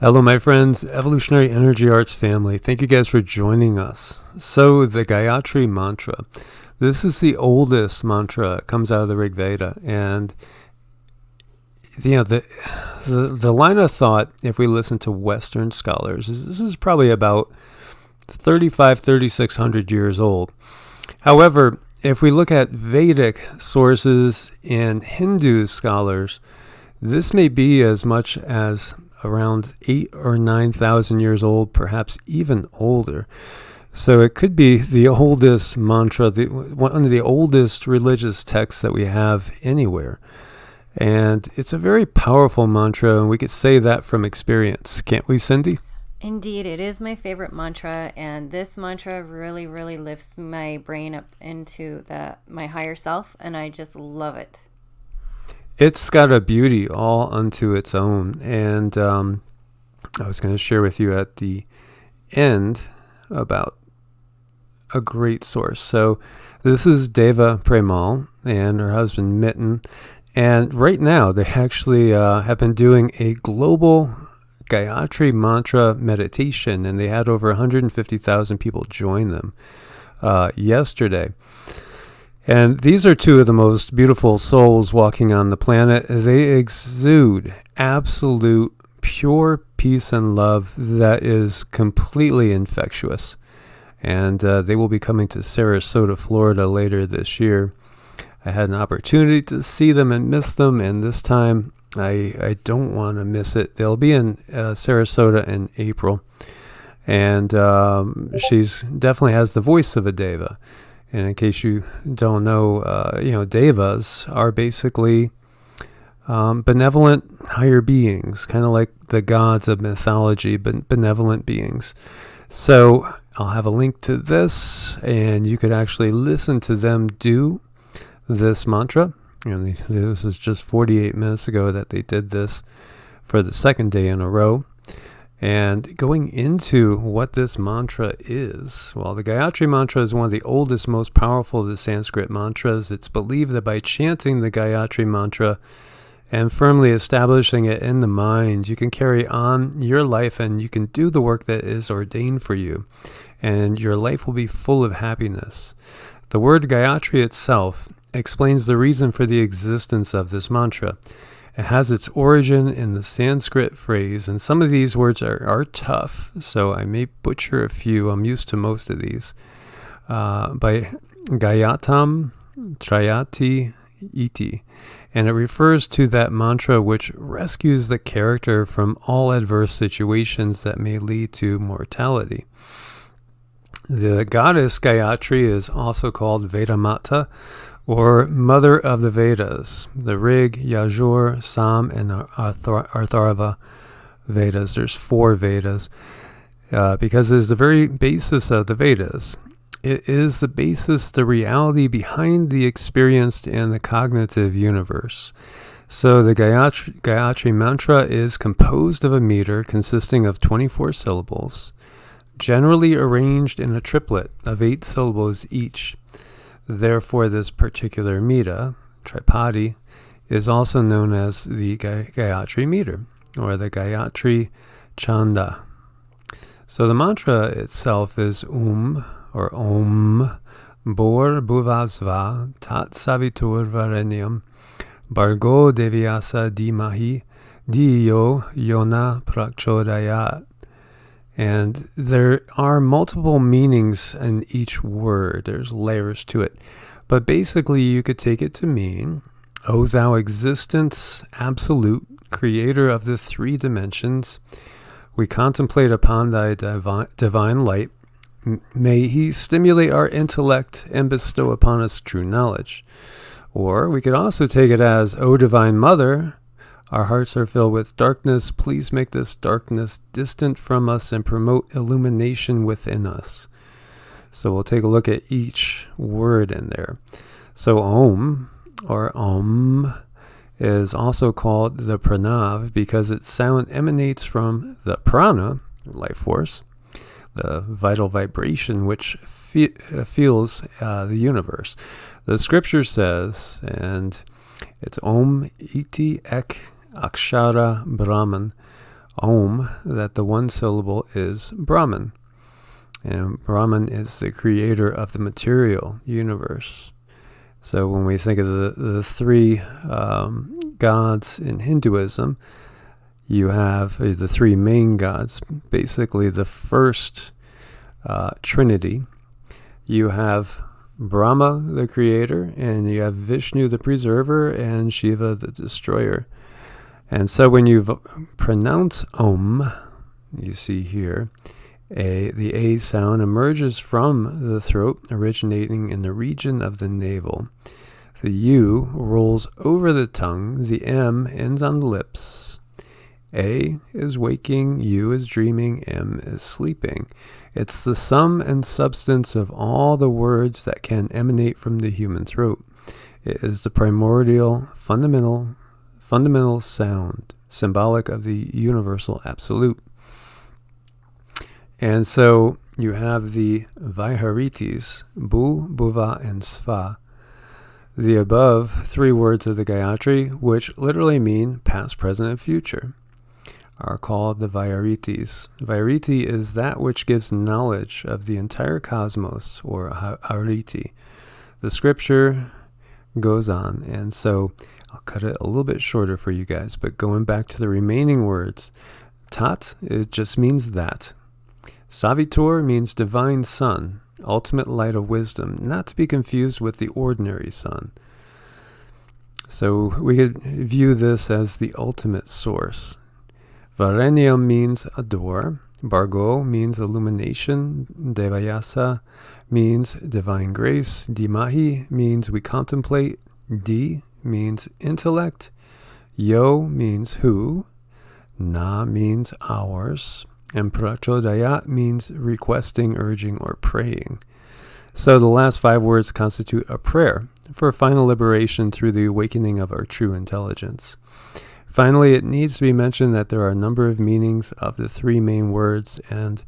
Hello, my friends, Evolutionary Energy Arts family. Thank you guys for joining us. So, the Gayatri mantra. This is the oldest mantra. It comes out of the Rig Veda. And, the line of thought, if we listen to Western scholars, is this is probably about 3,600 years old. However, if we look at Vedic sources and Hindu scholars, this may be as much as around 8,000 or 9,000 years old, perhaps even older. So it could be the oldest mantra, one of the oldest religious texts that we have anywhere. And it's a very powerful mantra, and we could say that from experience. Can't we, Cindy? Indeed, it is my favorite mantra, and this mantra really, really lifts my brain up into my higher self, and I just love it. It's got a beauty all unto its own. And I was going to share with you at the end about a great source. So this is Deva Premal and her husband Miten. And right now they actually have been doing a global Gayatri mantra meditation, and they had over 150,000 people join them yesterday. And these are two of the most beautiful souls walking on the planet, as they exude absolute pure peace and love that is completely infectious. And they will be coming to Sarasota, Florida later this year. I had an opportunity to see them and miss them, and this time I don't want to miss it. They'll be in Sarasota in April. And she's definitely has the voice of a Deva. And in case you don't know, Devas are basically benevolent higher beings, kind of like the gods of mythology, but benevolent beings. So I'll have a link to this, and you could actually listen to them do this mantra. And this is just 48 minutes ago that they did this for the second day in a row. And going into what this mantra is, well, the Gayatri mantra is one of the oldest, most powerful of the Sanskrit mantras. It's believed that by chanting the Gayatri mantra and firmly establishing it in the mind, you can carry on your life and you can do the work that is ordained for you. And your life will be full of happiness. The word Gayatri itself explains the reason for the existence of this mantra. It has its origin in the Sanskrit phrase, and some of these words are tough, so I may butcher a few. I'm used to most of these. By Gayatam Trayati Iti. And it refers to that mantra which rescues the character from all adverse situations that may lead to mortality. The goddess Gayatri is also called Vedamata, or Mother of the Vedas, the Rig, Yajur, Sam, and Atharva Vedas. There's 4 Vedas because it is the very basis of the Vedas. It is the basis, the reality behind the experienced and the cognitive universe. So the Gayatri mantra is composed of a meter consisting of 24 syllables, generally arranged in a triplet of 8 syllables each. Therefore, this particular meter, Tripadi, is also known as the Gayatri meter, or the Gayatri Chanda. So the mantra itself is or Om, Bor Bhuvasva, Tat Savitur Varenyam, Bargo Devyasa Dimahi, Diyo Yona Prachodayat. And there are multiple meanings in each word. There's layers to it. But basically, you could take it to mean, O thou existence, absolute, creator of the 3 dimensions, we contemplate upon thy divine light. May he stimulate our intellect and bestow upon us true knowledge. Or we could also take it as, O divine mother, our hearts are filled with darkness. Please make this darkness distant from us and promote illumination within us. So we'll take a look at each word in there. So Om, or Om, is also called the Pranav because its sound emanates from the prana, life force, the vital vibration which feels the universe. The scripture says, and it's Om Iti Ek Akshara Brahman, Om, that the one syllable is Brahman. And Brahman is the creator of the material universe. So when we think of the three gods in Hinduism, you have the three main gods, basically the first trinity. You have Brahma, the creator, and you have Vishnu, the preserver, and Shiva, the destroyer. And so when you pronounce Om, you see here, the A sound emerges from the throat, originating in the region of the navel. The U rolls over the tongue. The M ends on the lips. A is waking, U is dreaming, M is sleeping. It's the sum and substance of all the words that can emanate from the human throat. It is the primordial, fundamental sound, symbolic of the universal absolute. And so you have the Vaiharitis, Bu, Bhuva, and Sva. The above three words of the Gayatri, which literally mean past, present, and future, are called the Vaiharitis. Vairiti is that which gives knowledge of the entire cosmos, or Hariti. The scripture goes on, and so I'll cut it a little bit shorter for you guys, but going back to the remaining words, Tat, it just means that. Savitur means divine sun, ultimate light of wisdom, not to be confused with the ordinary sun. So we could view this as the ultimate source. Varenyam means adore. Bargo means illumination. Devayasa means divine grace. Dimahi means we contemplate. Di means intellect. Yo means who. Na means ours. And prachodayat means requesting, urging, or praying. So the last five words constitute a prayer for final liberation through the awakening of our true intelligence. Finally, it needs to be mentioned that there are a number of meanings of the three main words and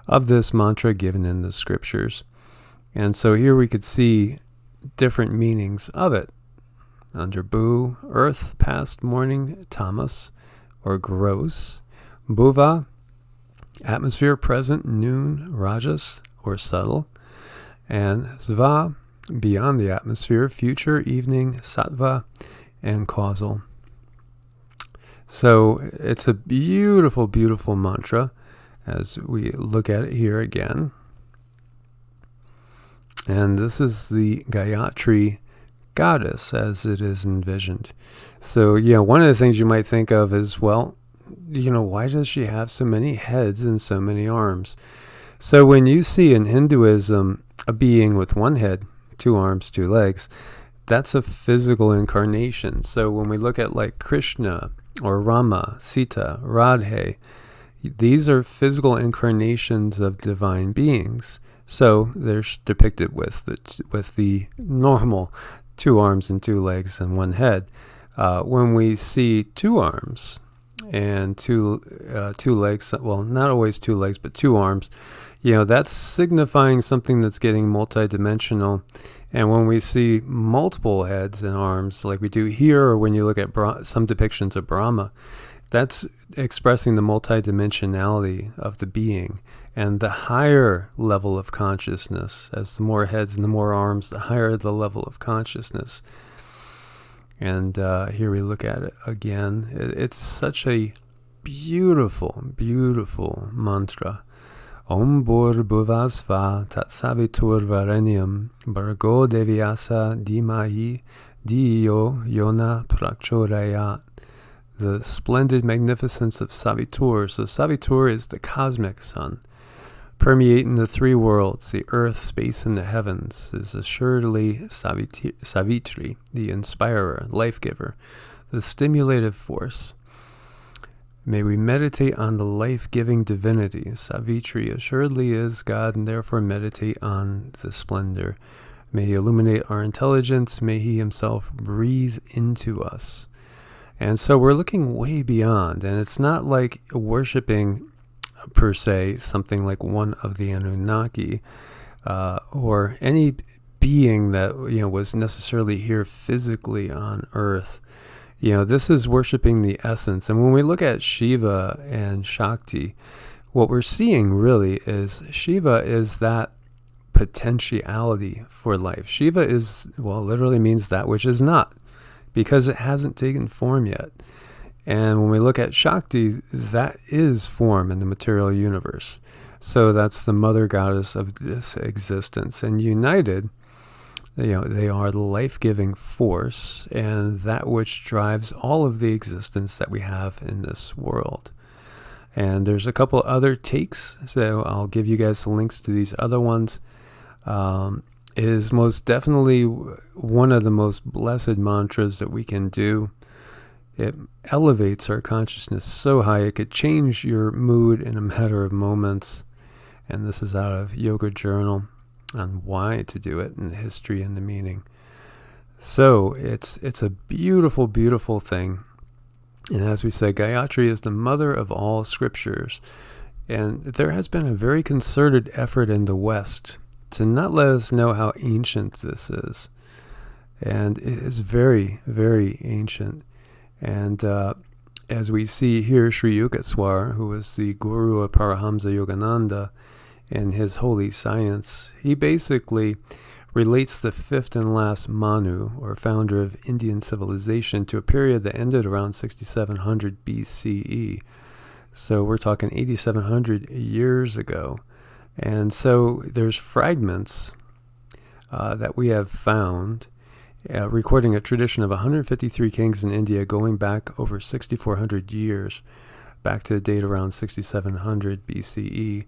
of this mantra given in the scriptures. And so here we could see different meanings of it. Under Bu, earth, past, morning, tamas, or gross. Bhuva, atmosphere, present, noon, rajas, or subtle. And Sva, beyond the atmosphere, future, evening, sattva, and causal. So it's a beautiful, beautiful mantra as we look at it here again. And this is the Gayatri goddess as it is envisioned. So, one of the things you might think of is, well, why does she have so many heads and so many arms? So when you see in Hinduism a being with one head, 2 arms, 2 legs, that's a physical incarnation. So when we look at like Krishna or Rama, Sita, Radhe, these are physical incarnations of divine beings. So they're depicted with the normal 2 arms and 2 legs and 1 head. When we see 2 arms and two legs, well, not always 2 legs, but 2 arms, that's signifying something that's getting multidimensional. And when we see multiple heads and arms, like we do here, or when you look at some depictions of Brahma, that's expressing the multidimensionality of the being and the higher level of consciousness. As the more heads and the more arms, the higher the level of consciousness. And here we look at it again. It's such a beautiful, beautiful mantra. Om Bur Bhuvasva Tat Savitur Varenyam Bargo Devyasa Dimahi Diyo Yona Prachodayat. The splendid magnificence of Savitur. So Savitur is the cosmic sun, permeating the 3 worlds, the earth, space, and the heavens, is assuredly Savitri, the inspirer, life giver, the stimulative force. May we meditate on the life-giving divinity. Savitri assuredly is God, and therefore meditate on the splendor. May He illuminate our intelligence. May He Himself breathe into us. And so we're looking way beyond, and it's not like worshiping, per se, something like one of the Anunnaki, or any being that was necessarily here physically on Earth. This is worshiping the essence. And when we look at Shiva and Shakti, what we're seeing really is Shiva is that potentiality for life. Shiva is, literally means that which is not, because it hasn't taken form yet. And when we look at Shakti, that is form in the material universe. So that's the mother goddess of this existence. And united, they are the life-giving force and that which drives all of the existence that we have in this world. And there's a couple other takes, so I'll give you guys the links to these other ones. It is most definitely one of the most blessed mantras that we can do. It elevates our consciousness so high it could change your mood in a matter of moments. And this is out of Yoga Journal on why to do it and the history and the meaning. So it's a beautiful, beautiful thing. And as we say, Gayatri is the mother of all scriptures. And there has been a very concerted effort in the West to not let us know how ancient this is. And it is very, very ancient. And as we see here, Sri Yugaswar, who was the guru of Parahamsa Yogananda in his holy science, he basically relates the fifth and last Manu, or founder of Indian civilization, to a period that ended around 6700 BCE. So we're talking 8700 years ago. And so there's fragments that we have found recording a tradition of 153 kings in India going back over 6,400 years, back to the date around 6,700 BCE.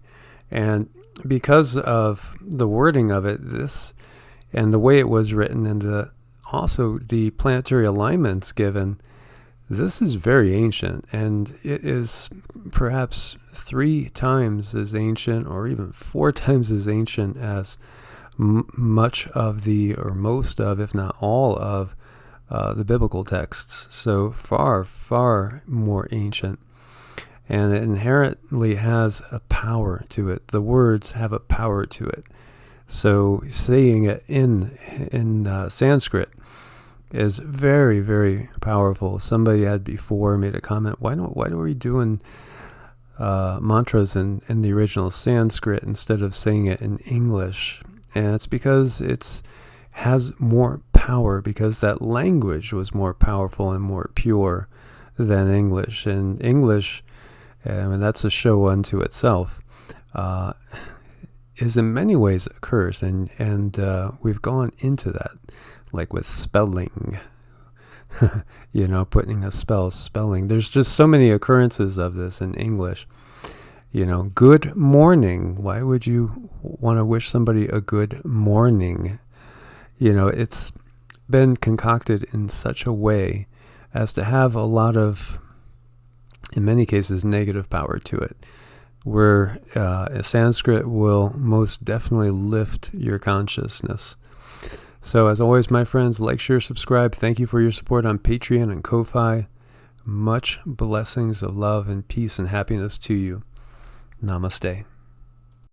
And because of the wording of it, this and the way it was written, and also the planetary alignments given, this is very ancient, and it is perhaps 3 times as ancient, or even 4 times as ancient as much of or most of, if not all of, the biblical texts. So far, far more ancient. And it inherently has a power to it. The words have a power to it. So saying it in Sanskrit is very, very powerful. Somebody had before made a comment, why are we doing mantras in the original Sanskrit instead of saying it in English? And it's because it has more power, because that language was more powerful and more pure than English. And English, and that's a show unto itself, is in many ways a curse. And we've gone into that, like with spelling, putting a spelling. There's just so many occurrences of this in English. Good morning. Why would you want to wish somebody a good morning? It's been concocted in such a way as to have a lot of, in many cases, negative power to it, where Sanskrit will most definitely lift your consciousness. So as always, my friends, like, share, subscribe. Thank you for your support on Patreon and Ko-Fi. Much blessings of love and peace and happiness to you. Namaste.